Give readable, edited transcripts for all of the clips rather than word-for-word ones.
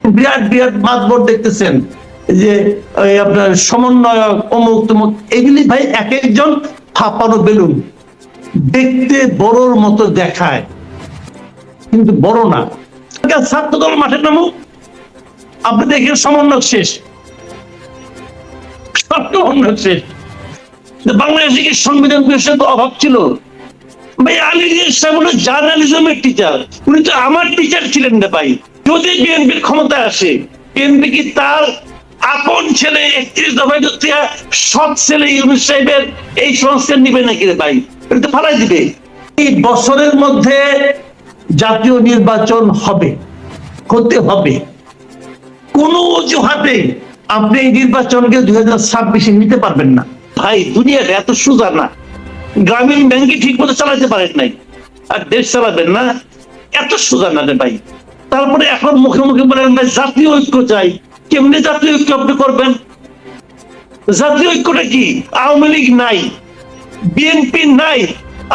বিরাট বিরাট মাতবর দেখতেছেন যে আপনার সমন্বয়ক অমুক তমুক, এগুলি ভাই এক একজন ফাঁপানো বেলুন, দেখতে বড়র মতো দেখায় কিন্তু বড় না। ছাত্রদল মাঠে নামুক, আপনি দেখেন সমন্বয়ক শেষ, সমন্বয়ক শেষ। বাংলাদেশে কি সংবিধান পরিষদ অভাব ছিল? ভাই আলী রিয়াজ সাহেব হলো জার্নালিজমের টিচার, উনি তো আমার টিচার ছিলেন না ভাই। যদি বিএনপির ক্ষমতায় আসে, বিএনপি কি তার আপন ছেলে 31 দফায় সৎ ছেলে ইউনূস সাহেবের এই সংস্কার নিবে নাকি রে ভাই? এটা তো ফালাই দিবে। এই বছরের মধ্যে জাতীয় নির্বাচন হবে, হতে হবে। কোন অজুহাতে আপনি এই নির্বাচনকে 2026-এ নিতে পারবেন না ভাই। দুনিয়াটা এত সোজা না। গ্রামীণ ব্যাংকে ঠিক মতো চালাতে পারেন নাই, আর দেশ চালাবেন না, এত সোজা না রে ভাই। তারপরে এখন মুখে মুখে বলেন ভাই জাতীয় ঐক্য চাই। কেমনে জাতীয় ঐক্য আপনি করবেন? জাতীয় ঐক্যটা কি? আওয়ামী লীগ নাই, বিএনপি নাই,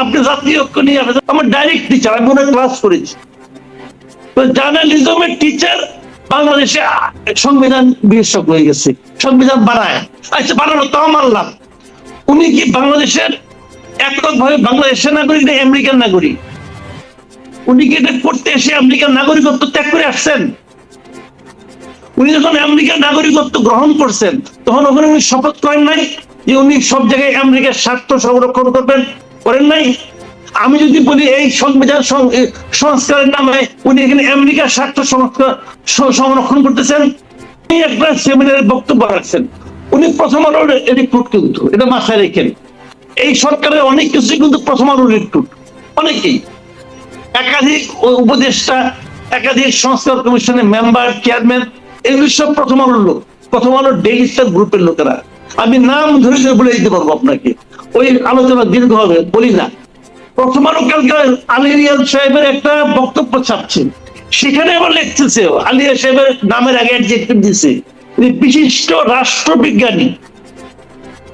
আপনি জাতীয় ঐক্য নিয়ে আসেন? আমার ডাইরেক্ট টিচার, আমি মনে ক্লাস করেছি, জার্নালিজমের টিচার বাংলাদেশে সংবিধান বিশেষজ্ঞ হয়ে গেছে, সংবিধান বানায়। আচ্ছা বানানো তাও মানলাম, উনি কি বাংলাদেশের এককভাবে বাংলাদেশের নাগরিক না আমেরিকান নাগরিক? উনি কি এটা করতে এসে আমেরিকান নাগরিকত্ব ত্যাগ করে আসছেন? উনি যখন আমেরিকার নাগরিকত্ব গ্রহণ করছেন তখন ওখানে উনি শপথ করেন নাই যে উনি সব জায়গায় আমেরিকার স্বার্থ সংরক্ষণ করবেন? করেন নাই? আমি যদি বলি এই সংবিধান সংস্কারের নামে উনি এখানে আমেরিকার স্বার্থ সংরক্ষণ করতেছেন। উনি একটা সেমিনারে বক্তব্য রাখছেন, উনি প্রথম আলোর রিক্রুট, কিন্তু এটা মাথায় রেখেন। এই সরকারের অনেক কিছু কিন্তু প্রথম আলোর রিক্রুট, অনেকেই একাধিক উপদেষ্টা, একাধিক সংস্কার কমিশনের মেম্বার, চেয়ারম্যান, এগুলি সব প্রথম আলোর লোক, প্রথম আলোর ডেইলি স্টার গ্রুপের লোকেরা। আমি নাম ধরে বলে দিতে পারবো আপনাকে, ওই আলোচনা দীর্ঘ হবে, বলি না। প্রথম আলো কালকে আলী রিয়াজ সাহেবের একটা বক্তব্য ছাপছে, সেখানে আবার লিখতেছে আলী রিয়াজ সাহেবের নামের আগে অ্যাডজেক্টিভ দিছে, বিশিষ্ট রাষ্ট্রবিজ্ঞানী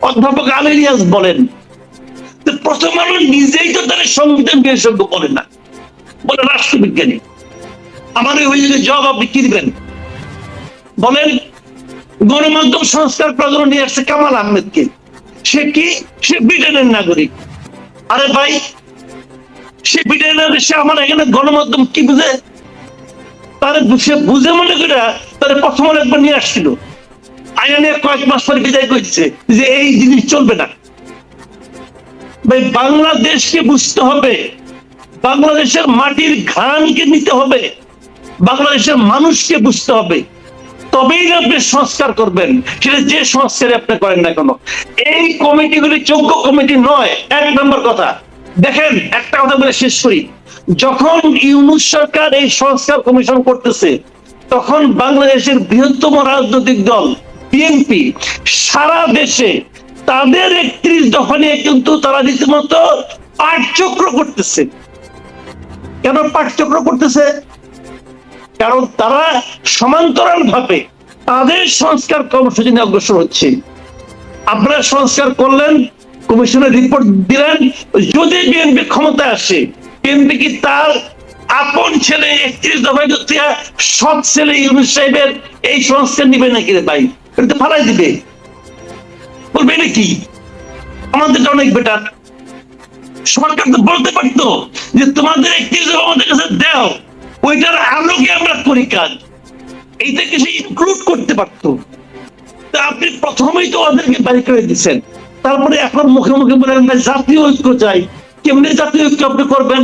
অধ্যাপক আলী রিয়াজ বলেন। প্রথম আলো নিজেই তো তার সংবিধান বিশেষজ্ঞ বলে না, বলে রাষ্ট্রবিজ্ঞানী। আমার ওই জবাব আপনি কি দিবেন বলেন? গণমাধ্যম সংস্কার প্রয়োজন নিয়ে আসছে কামাল আহমেদকে, সে কি? সে ব্রিটেনের নাগরিক। আরে ভাই সে ব্রিটেনের, সে আমার এখানে গণমাধ্যম কি বুঝে? তার সে বুঝে মনে করে তার প্রথম একবার নিয়ে আসছিল, আইনা নিয়ে কয়েক মাস পরে বিদায় করছে যে এই জিনিস চলবে না। ভাই বাংলাদেশকে বুঝতে হবে, বাংলাদেশের মাটির ঘানকে নিতে হবে, বাংলাদেশের মানুষকে বুঝতে হবে, তবেই আপনি সংস্কার করবেন। সেটা যে সংস্কারে আপনি করেন না কেন, এই কমিটিগুলি যোগ্য কমিটি নয়। এক নম্বর কথা দেখেন, একটা কথা বলে শেষ করি। যখন ইউনূস সরকার এই সংস্কার কমিশন করতেছে, তখন বাংলাদেশের বৃহত্তম রাজনৈতিক দল বিএনপি সারা দেশে তাদের 31 দফা নিয়ে কিন্তু তারা রীতিমতো পাঠচক্র করতেছে। কেন পাঠচক্র করতেছে? কারণ তারা সমান্তরাল ভাবে তাদের সংস্কার কর্মসূচি নিয়ে অগ্রসর হচ্ছে। আপনারা সংস্কার করলেন, কমিশনের রিপোর্ট দিলেন, যদি বিএনপি ক্ষমতায় আসে, বিএনপি কি তার আপন ছেলে 31 দফায় সৎ ছেলে ইউনূস সাহেবের এই সংস্কার নিবে নাকি রে ভাই? এটা তো ফালাই দিবে, বলবে নাকি আমাদের অনেক বেটার। সরকার তো বলতে পারতো যে তোমাদের 31 দফা আমাদের কাছে দাও, ওইটার আলোকে আমরা করি কাজ, এইটাকে সে ইনক্লুড করতে পারতো। তা আপনি প্রথমেই তো ওদেরকে বাড়ি করে দিচ্ছেন, তারপরে এখন মুখে মুখে বলেন না জাতীয় ঐক্য চাই। কেমনি জাতীয় ঐক্য আপনি করবেন?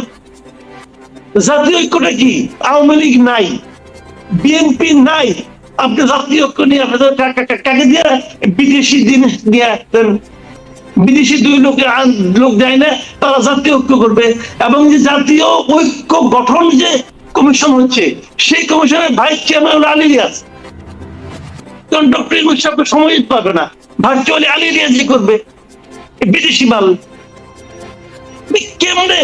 জাতীয় ঐক্যটা কি? আওয়ামী লীগ নাই, বিএনপি নাই, আপনি জাতীয় ঐক্য নিয়ে আপনাদের কাকে দিয়ে বিদেশি জিনিস দিয়ে, বিদেশি দুই লোক দেয় না, তারা জাতীয় ঐক্য করবে। এবং যে জাতীয় ঐক্য গঠন যে কমিশন হচ্ছে, সেই কমিশনের ভাইস চেয়ারম্যান আলী রিয়াজ। কারণ ডক্টর ইউনূস সাহেব সময় দিতে পারবে না, ভার্চুয়ালি আলী রিয়াজই করবে, বিদেশি মাল। কেমনে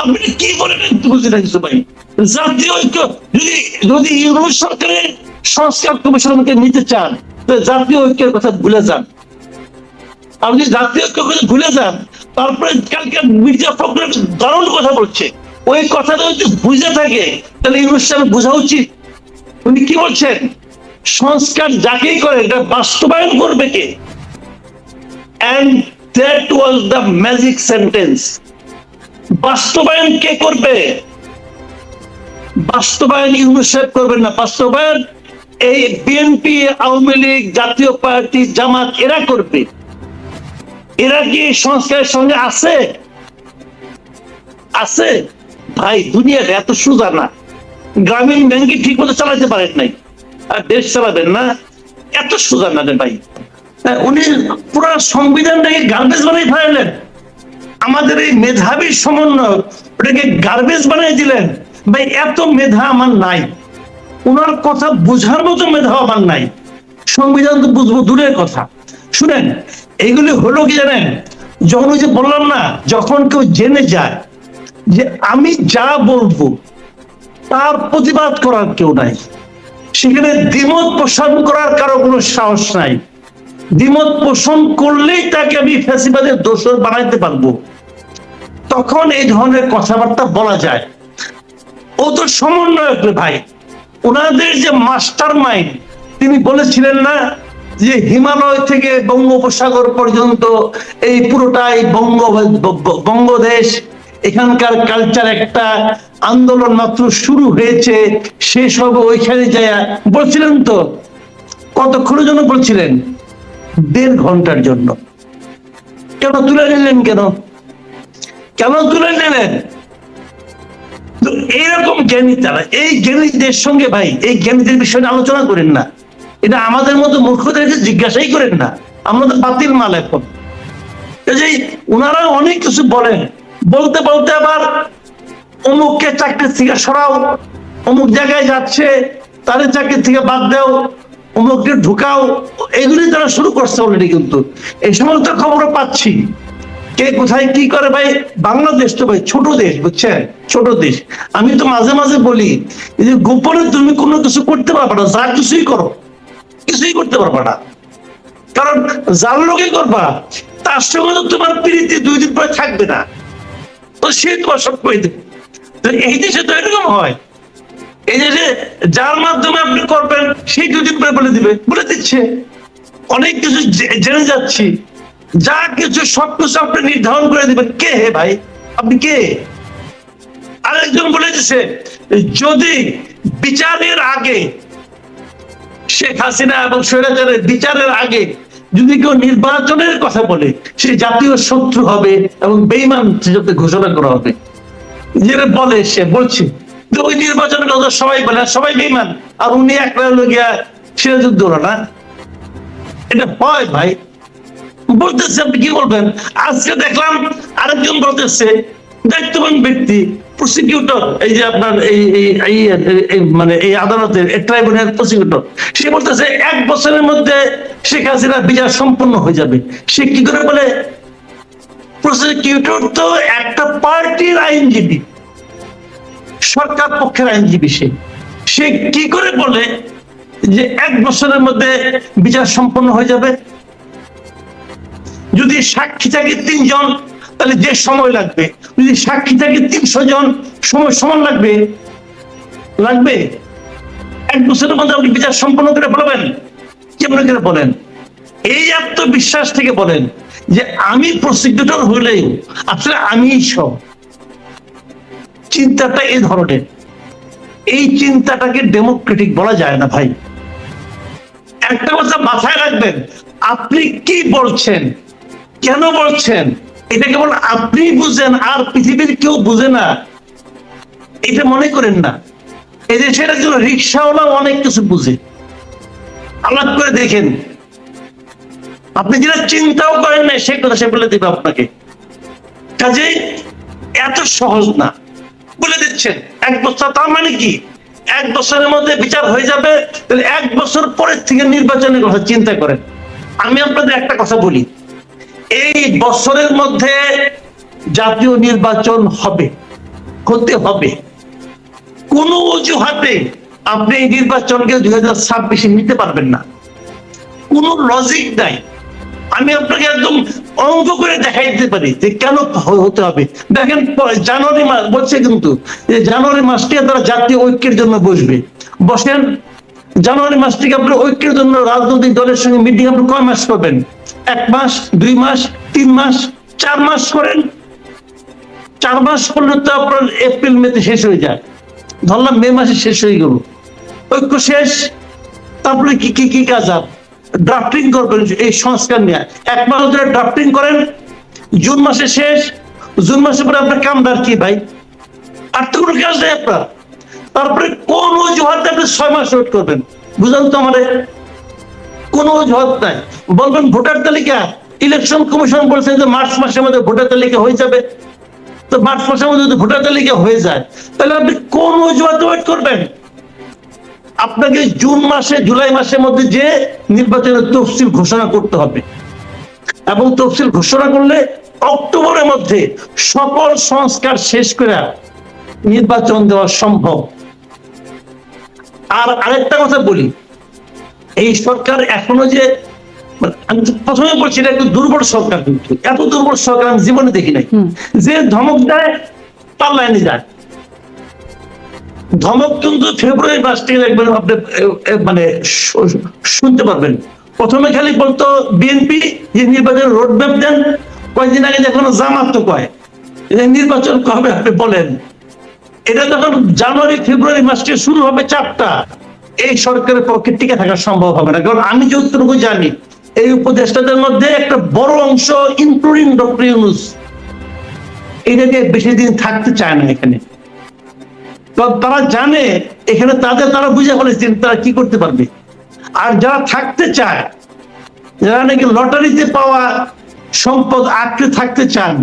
আপনি কি বলেন বুঝতে পারছি ভাই? জাতীয় ঐক্য যদি ইউনূস সরকারের সংস্কার কমিশনকে নিতে চান, জাতীয় ঐক্যের কথা ভুলে যান। আপনি জাতীয় ঐক্যের কথা ভুলে যান, তারপরে কালকে মির্জা ফখরুল দারুণ কথা বলছে, ওই কথাটা যদি বুঝে থাকে তাহলে ইউনূস সাহেব বোঝা উচিত উনি কি বলছেন? সংস্কার যাকেই করে এটা বাস্তবায়ন করবে কে? And that was the magic sentence. বাস্তবায়ন কে করবে? বাস্তবায়ন ইউনূস সাহেব করবেন না, বাস্তবায়ন এই বিএনপি, আওয়ামী লীগ, জাতীয় পার্টি, জামাত এরা করবে। এরা কি সংস্কারের সঙ্গে আছে? আছে ভাই, দুনিয়াটা এত সোজা না। গ্রামীণ ব্যাংকে ঠিক মতো চালাতে পারেন নাই, আর দেশ চালাবেন না? এত সোজা না রে ভাই। উনি পুরো সংবিধানটাকে গার্বেজ বানিয়ে ফেলালেন। আমাদের এই মেধাবী সমন্বয় ওটাকে গার্বেজ বানিয়ে দিলেন। ভাই এত মেধা আমার নাই, ওনার কথা বোঝার মতো মেধা আমার নাই। সংবিধান তো বুঝবো দূরের কথা। শুনেন, এইগুলি হলো কি জানেন? যখন ওই যে বললাম না, যখন কেউ জেনে যায় যে আমি যা বলবো তার প্রতিবাদ করার কেউ নাই, সেখানে দ্বিমত পোষণ করার কারো কোনো সাহস নাই। দ্বিমত পোষণ করলেই তাকে আমি ফ্যাসিবাদের দোষর বানাইতে পারবো, তখন এই ধরনের কথাবার্তা বলা যায়। ও তো সমন্বয়ক রে ভাই, ওনাদের যে মাস্টার মাইন্ড, তিনি বলেছিলেন না যে হিমালয় থেকে বঙ্গোপসাগর পর্যন্ত এই পুরোটাই বঙ্গদেশ, এখানকার কালচার একটা আন্দোলন মাত্র শুরু হয়েছে, শেষ হবে ওইখানে যায় বলছিলেন। তো কতক্ষণের জন্য বলছিলেন? 1.5 ঘন্টার জন্য। কেন তুলে নিলেন? কেন তুলে নিলেন? তো এইরকম জ্ঞানী তারা, এই জ্ঞানীদের সঙ্গে ভাই, এই জ্ঞানীদের বিষয়ে আলোচনা করেন না। এটা আমাদের মতো মূর্খদেরকে জিজ্ঞাসাই করেন না, আমরা তো বাতিল মাল এখন। ওনারা অনেক কিছু বলেন, বলতে বলতে আবার অমুককে চাকরি থেকে সরাও, অমুক জায়গায় যাচ্ছে তাদের চাকরি থেকে বাদ দাও, অমুককে ঢুকাও, এগুলি তারা শুরু করছে অলরেডি। কিন্তু এই সমস্ত খবর পাচ্ছি, কে কোথায় কি করে ভাই। বাংলাদেশ তো ভাই ছোট দেশ, বুঝছেন? ছোট দেশ। আমি তো মাঝে মাঝে বলি যে গোপনে তুমি কোনো কিছু করতে পারবে না, যা কিছুই করো কিছুই করতে পারবে না, কারণ যার লোকে করবা তার সঙ্গে তো তোমার প্রীতি 2 দিন পরে থাকবে না, তো সে তোমার সব করে দেবে। তো এই দেশে তো এরকম হয়, এই দেশে যার মাধ্যমে আপনি করবেন সেই 2 দিন পরে বলে দিচ্ছে। অনেক কিছু জেনে যাচ্ছি, যা কিছু সবকিছু আপনি নির্ধারণ করে দিবেন। কে হে ভাই, আপনি কে? আরেকজন বলে দিচ্ছে যদি বিচারের আগে, শেখ হাসিনা এবং স্বৈরাচারের বিচারের আগে যদি কেউ নির্বাচনের কথা বলে, সে জাতীয় শত্রু হবে এবং বেঈমান হিসেবে ঘোষণা করা হবে। যেটা বলে সে বলছে যে ওই নির্বাচনের কথা সবাই বলে, সবাই বেঈমান, আর উনি একলা লগিয়া সিরাজউদ্দৌলা না। এটা হয় ভাই, বলতেছে। আপনি কি বলবেন? আজকে দেখলাম আরেকজন বলতেছে, দায়িত্ববান ব্যক্তি প্রসিকিউটর, এই যে আপনার মানে এই আদালতের ট্রাইব্যুনাল প্রসিকিউটর, সে বলতেছে 1 বছরের মধ্যে শেখ হাসিনার বিচার সম্পন্ন হয়ে যাবে। সে কি করে বলে? প্রসিকিউটর তো একটা পার্টির আইনজীবী, সরকার পক্ষের আইনজীবী। সে কি করে বলে যে 1 বছরের মধ্যে বিচার সম্পন্ন হয়ে যাবে? যদি সাক্ষী থাকে 3 জন, তাহলে যে সময় লাগবে, যদি সাক্ষী থাকে 300 জন, সময় সমান লাগবে। 1 বছরের মধ্যে আপনি বিচার সম্পন্ন করে বলবেন? কেমন করে বলেন? এই আত্মবিশ্বাস থেকে বলেন যে আমি প্রসিকিউটর হলেও আসলে আমি সব। চিন্তাটা এই ধরনের, এই চিন্তাটাকে ডেমোক্রেটিক বলা যায় না ভাই। একটা কথা মাথায় রাখবেন, আপনি কি বলছেন, কেন বলছেন, এটা কেবল আপনি বুঝেন, আর পৃথিবীর কেউ বুঝে না, এটা মনে করেন না। এই দেশের একজন রিক্সাওয়ালা অনেক কিছু বুঝে, আলাপ করে দেখেন। আপনি যেটা চিন্তাও করেন না সে কথা সে বলে দিবে আপনাকে। কাজেই এত সহজ না, বলে দিচ্ছেন 1 বছর। তার মানে কি 1 বছরের মধ্যে বিচার হয়ে যাবে? তাহলে 1 বছর পরের থেকে নির্বাচনের কথা চিন্তা করেন। আমি আপনাদের একটা কথা বলি, এই বছরের মধ্যে জাতীয় নির্বাচন হতে হবে। কোন অজুহাতে আপনি এই নির্বাচনকে 2026-এ নিতে পারবেন না, কোন লজিক নাই। আমি আপনাকে একদম অঙ্ক করে দেখাই দিতে পারি যে কেন হতে হবে। দেখেন জানুয়ারি মাস বলছে, কিন্তু জানুয়ারি মাসটি তারা জাতীয় ঐক্যের জন্য বসবে। বসেন, জানুয়ারি মাস থেকে আপনি ঐক্যের জন্য রাজনৈতিক দলের সঙ্গে মিটিং আপনি কয় মাস করবেন? 1 মাস, 2 মাস, 3 মাস, 4 মাস করেন। 4 মাস করলে তো আপনার এপ্রিল মেতে শেষ হয়ে যায়, ধরলাম মে মাসে শেষ হয়ে গেল, ঐক্য শেষ। তারপরে কি কি কি কাজ আপ ড্রাফটিং করবেন এই সংস্কার নিয়ে, 1 মাস ধরে ড্রাফটিং করেন, জুন মাসে শেষ। জুন মাসে পরে আপনার কামদার কি ভাই? আর তো কোনো কাজ নেই আপনার। তারপরে কোন অজুহাতে আপনি 6 মাস ওয়েট করবেন? বুঝলেন তো আমাদের কোন অজুহাত নাই। বলবেন ভোটার তালিকা, ইলেকশন কমিশন বলছে যে মার্চ মাসের মধ্যে ভোটার তালিকা হয়ে যাবে। তো মার্চ মাসের মধ্যে যদি ভোটার তালিকা হয়ে যায়, তাহলে আপনি কোন অজুহাতে ওয়েট করবেন? আপনাকে জুন মাসে, জুলাই মাসের মধ্যে যে নির্বাচনের তফসিল ঘোষণা করতে হবে, এবং তফসিল ঘোষণা করলে অক্টোবরের মধ্যে সকল সংস্কার শেষ করে নির্বাচন দেওয়া সম্ভব। আর আরেকটা কথা বলি, এই সরকার এখনো যে, আমি প্রথমে বলছি এটা একটু দুর্বল সরকার, কিন্তু এত দুর্বল সরকার আমি জীবনে দেখি নাই। যে ধমক দেয় তার লাইনে যায়। ধমক কিন্তু ফেব্রুয়ারি মাস থেকে দেখবেন আপনি মানে শুনতে পারবেন। প্রথমে খালি বলতো বিএনপি যে নির্বাচন রোডম্যাপ দেন, কয়েকদিন আগে যখন জামাত তো কয় নির্বাচন কবে আপনি বলেন। এটা যখন জানুয়ারি ফেব্রুয়ারি মাস থেকে শুরু হবে চাপটা, এই সরকারের পক্ষে টিকে থাকা সম্ভব হবে না। কারণ আমি যতটুকু জানি, এই উপদেষ্টাদের মধ্যে একটা বড় অংশ ইনক্লুডিং ডক্টর ইউনূস এটাকে বেশি দিন থাকতে চায় না এখানে। তারা জানে এখানে তারা বুঝে ফেলেছেন তারা কি করতে পারবে। আর যারা থাকতে চায়, যারা নাকি লটারিতে পাওয়া সম্পদ আটকে থাকতে চান,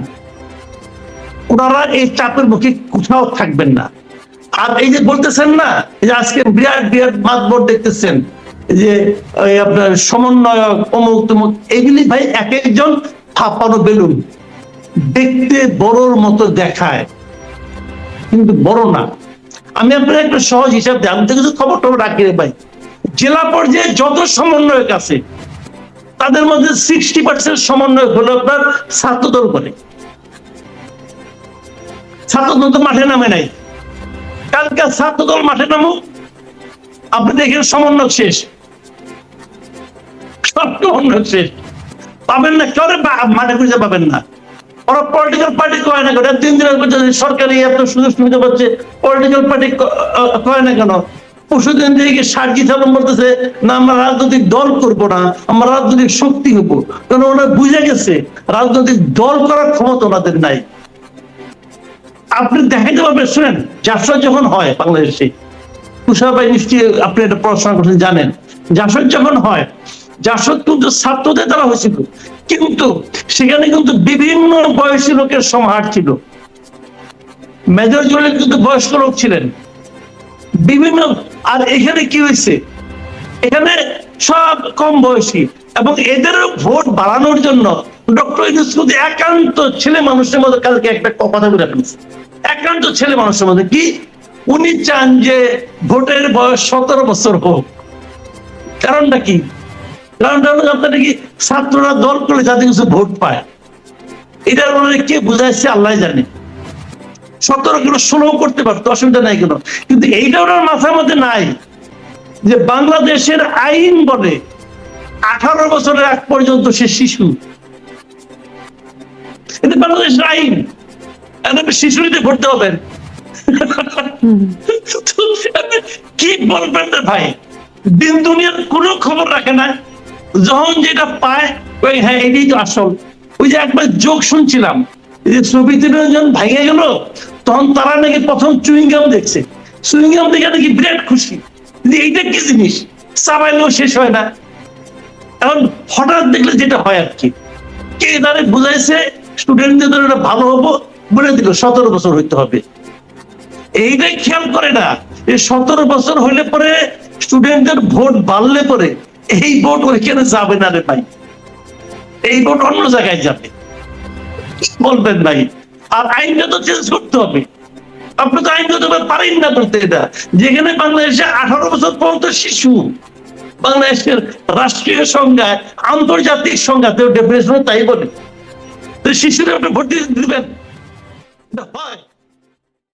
ওনারা এই চাপের মুখে কোথাও থাকবেন না। আর এই যে বলতেছেন না, যে আজকে বিরাট বিরাট মাতবর দেখতেছেন যে আপনার সমন্বয়ক অমুক তমুক, এগুলি ভাই এক একজন ফাঁপানো বেলুন, দেখতে বড়র মতো দেখায় কিন্তু বড় না। আমি আপনার একটা সহজ হিসাব দিই, আমি তো কিছু খবর টবর রাখি রে ভাই। জেলা পর্যায়ে যত সমন্বয়ক আছে তাদের মধ্যে 60% সমন্বয়ক হলো আপনার ছাত্রদল করে। ছাত্রদল তো মাঠে নামে নাই, কালকে ছাত্রদল মাঠে নামুক, আপনি দেখেন সমন্বয়ক শেষ, সব সমন্বয়ক শেষ, পাবেন না, কেউ মাঠে খুঁজে পাবেন না। ওরা পলিটিক্যাল পার্টি কয় না কেন? 3 দিনের সরকারি এত সুযোগ সুবিধা পাচ্ছে, পলিটিক্যাল পার্টি কয় না কেন? পরশুদিন দিকে সার্জিস আলম বলতেছে না আমরা রাজনৈতিক দল করবো না, আমরা রাজনৈতিক শক্তি হবো। কারণ ওরা বুঝে গেছে রাজনৈতিক দল করার ক্ষমতা ওনাদের নাই। আপনি দেখাইতে পারবেন, শুনেন, জাসদ যখন হয় বাংলাদেশে, তুষার ভাই নিশ্চয়ই আপনি এটা পড়াশোনা করছেন, জানেন, জাসদ যখন হয়, জাসদ কিন্তু ছাত্রদের দ্বারা হয়েছিল, কিন্তু সেখানে কিন্তু বিভিন্ন বয়সী লোকের সমাহার ছিল। মেজর জনের কিন্তু বয়স্ক লোক ছিলেন বিভিন্ন। আর এখানে কি হয়েছে, এখানে সব কম বয়সী, এবং এদেরও ভোট বাড়ানোর জন্য ডক্টর ইউনূস কিন্তু একান্ত ছেলে মানুষের মধ্যে কালকে একটা কথা বলে ফেলছে, একান্ত ছেলে মানুষের মধ্যে কি উনি চান যে ভোটের বয়স 17 বছর হোক। কারণটা কি? কারণটা হলো আপনার কি ছাত্ররা দল করে যাতে কিছু ভোট পায়, এটার মনে কে বুঝাইছে আল্লাহ জানে। 17 কিলো 16 করতে পারতো, অসুবিধা নাই কেন, কিন্তু এইটা ওনার মাথার মধ্যে নাই যে বাংলাদেশের আইন বলে 18 বছরের আগ পর্যন্ত সে শিশু। এটা বাংলাদেশের আইন, শিশুতে ভর্তি হবেন। কি বলবেন রে ভাই, দিন দুনিয়ার কোনো খবর রাখে না, যখন যেটা পায় ওই হ্যাঁ এটাই তো আসল। ওই যে একবার যোগ শুনছিলাম, যে সোভিয়েত ইউনিয়ন যখন ভেঙে গেল, তখন তারা নাকি প্রথম চুইংগাম দেখছে, চুইংগাম দেখে নাকি বিরাট খুশি, এইটা কি জিনিস, চাবাইলেও শেষ হয় না। এখন হঠাৎ দেখলে যেটা হয় আর কি, কে তারা বুঝাইছে স্টুডেন্টদের ভালো হবো বলে দিল 17 বছর হইতে হবে। এইটাই খেয়াল করে না যে 17 বছর হইলে পরে স্টুডেন্টদের ভোট বাড়লে পরে এই ভোট ওইখানে যাবে না রে ভাই, এই ভোট অন্য জায়গায় যাবে। বলবেন ভাই, আর আইনটা তো চেঞ্জ করতে হবে। আপনি তো আইনগত পারেন না বলতে, এটা যেখানে বাংলাদেশে 18 বছর পর্যন্ত শিশু, বাংলাদেশের রাষ্ট্রীয় সংজ্ঞায় আন্তর্জাতিক সংজ্ঞা ডেফিনেশন তাই বলে, শিশুরা আপনি ভোট দিবেন হয়।